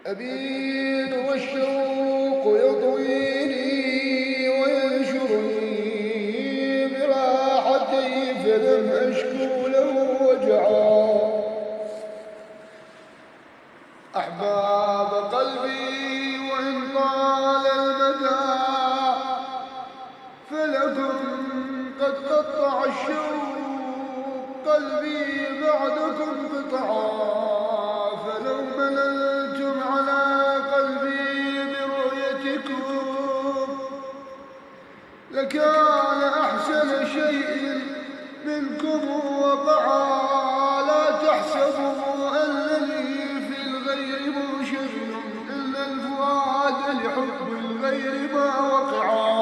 أبين والشوق يطويني وينشرني براحتي فلم أشكو له وجعا. أحباب قلبي وإن طال المدى فلكم قد قطع الشوق قلبي بعدكم قطعا. فلو مللتم على قلبي برؤيتكم لكان أحسن شيء منكم وقعا. لا تحسبوا أنني في الغير منشغل إن الفؤاد لحب الغير ما وقعا.